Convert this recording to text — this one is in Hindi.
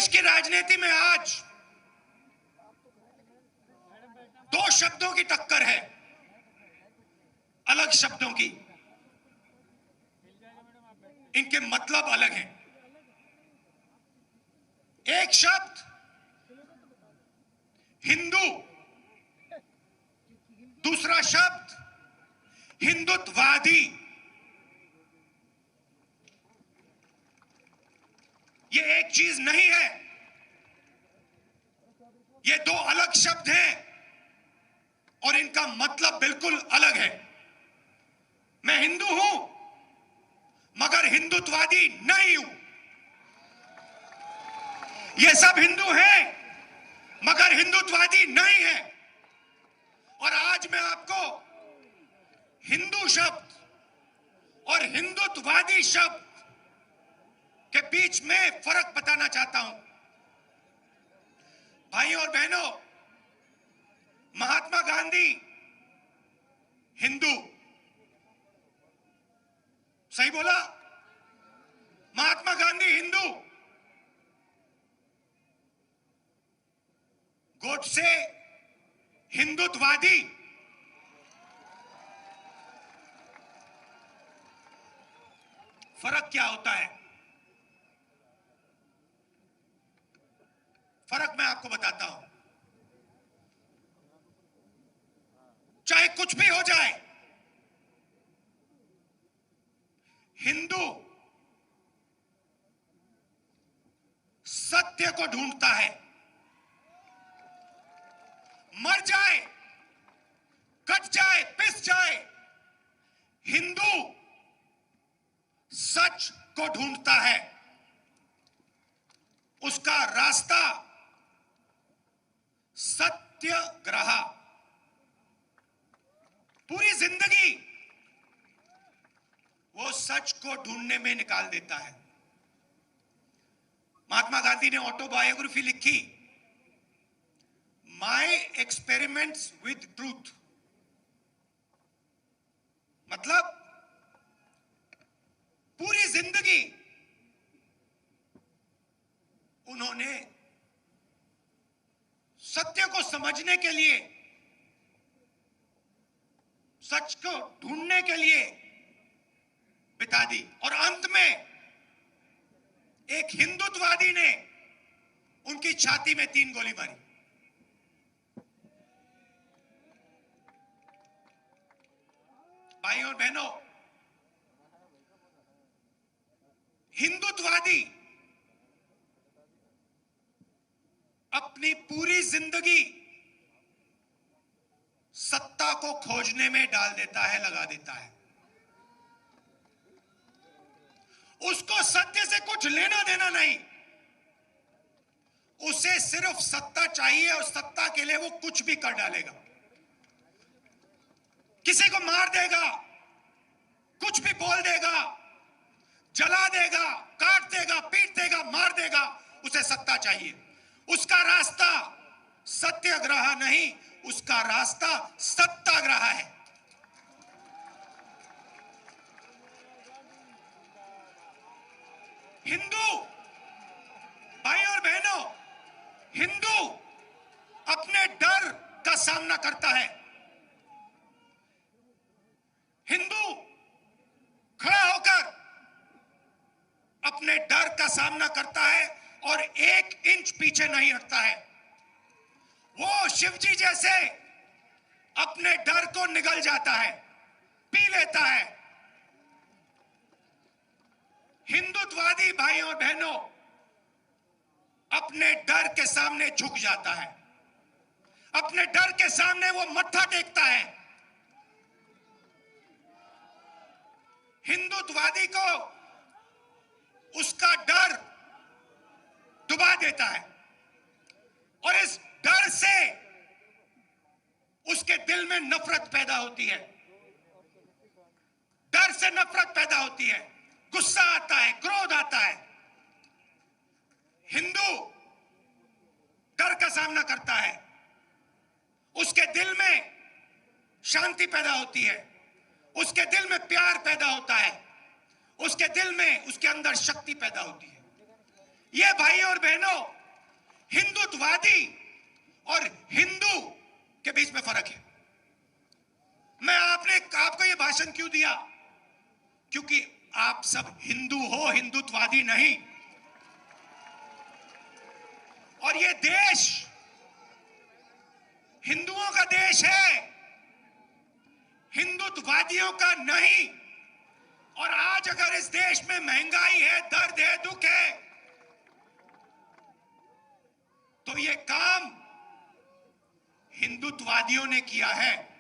देश की राजनीति में आज दो शब्दों की टक्कर है, अलग शब्दों की। इनके मतलब अलग हैं। एक शब्द हिंदू, दूसरा शब्द हिंदुत्ववादी। ये एक चीज नहीं है, ये दो अलग शब्द हैं और इनका मतलब बिल्कुल अलग है। मैं हिंदू हूं मगर हिंदुत्ववादी नहीं हूं। ये सब हिंदू हैं मगर हिंदुत्ववादी नहीं है। और आज मैं आपको हिंदू शब्द और हिंदुत्ववादी शब्द के बीच में फर्क बताना चाहता हूं। भाइयों और बहनों, महात्मा गांधी हिंदू, सही बोला, महात्मा गांधी हिंदू, गोडसे हिंदुत्ववादी। फर्क क्या होता है? फर्क मैं आपको बताता हूं। चाहे कुछ भी हो जाए, हिंदू सत्य को ढूंढता है। मर जाए, कट जाए, पिस जाए, हिंदू सच को ढूंढता है। उसका रास्ता सत्याग्रह। पूरी जिंदगी वो सच को ढूंढने में निकाल देता है। महात्मा गांधी ने ऑटोबायोग्राफी लिखी, माय एक्सपेरिमेंट्स विद ट्रूथ। मतलब पूरी जिंदगी उन्होंने सत्य को समझने के लिए, सच को ढूंढने के लिए बिता दी। और अंत में एक हिंदुत्ववादी ने उनकी छाती में 3 गोली मारी। भाइयों और बहनों, हिंदुत्ववादी अपनी पूरी जिंदगी सत्ता को खोजने में डाल देता है, लगा देता है। उसको सत्य से कुछ लेना देना नहीं, उसे सिर्फ सत्ता चाहिए और सत्ता के लिए वो कुछ भी कर डालेगा। किसी को मार देगा, कुछ भी बोल देगा, जला देगा, काट देगा, पीट देगा, मार देगा, उसे सत्ता चाहिए। उसका रास्ता सत्याग्रह नहीं, उसका रास्ता सत्याग्रह है। हिंदू भाइयों और बहनों, हिंदू अपने डर का सामना करता है। हिंदू खड़ा होकर अपने डर का सामना करता है और 1 इंच पीछे नहीं हटता है। वो शिवजी जैसे अपने डर को निगल जाता है, पी लेता है। हिंदुत्ववादी भाइयों और बहनों अपने डर के सामने झुक जाता है, अपने डर के सामने वो मत्था टेकता है। हिंदुत्ववादी को उसका डर डुबा देता है और इस डर से उसके दिल में नफरत पैदा होती है। डर से नफरत पैदा होती है, गुस्सा आता है, क्रोध आता है। हिंदू डर का सामना करता है, उसके दिल में शांति पैदा होती है, उसके दिल में प्यार पैदा होता है, उसके दिल में, उसके अंदर शक्ति पैदा होती है। ये भाइयों और बहनों हिंदुत्ववादी और हिंदू के बीच में फर्क है। मैं आपको यह भाषण क्यों दिया? क्योंकि आप सब हिंदू हो, हिंदुत्ववादी नहीं। और यह देश हिंदुओं का देश है, हिंदुत्ववादियों का नहीं। और आज अगर इस देश में महंगाई है, दर्द है, दुख है, तो यह काम हिंदुत्ववादियों ने किया है।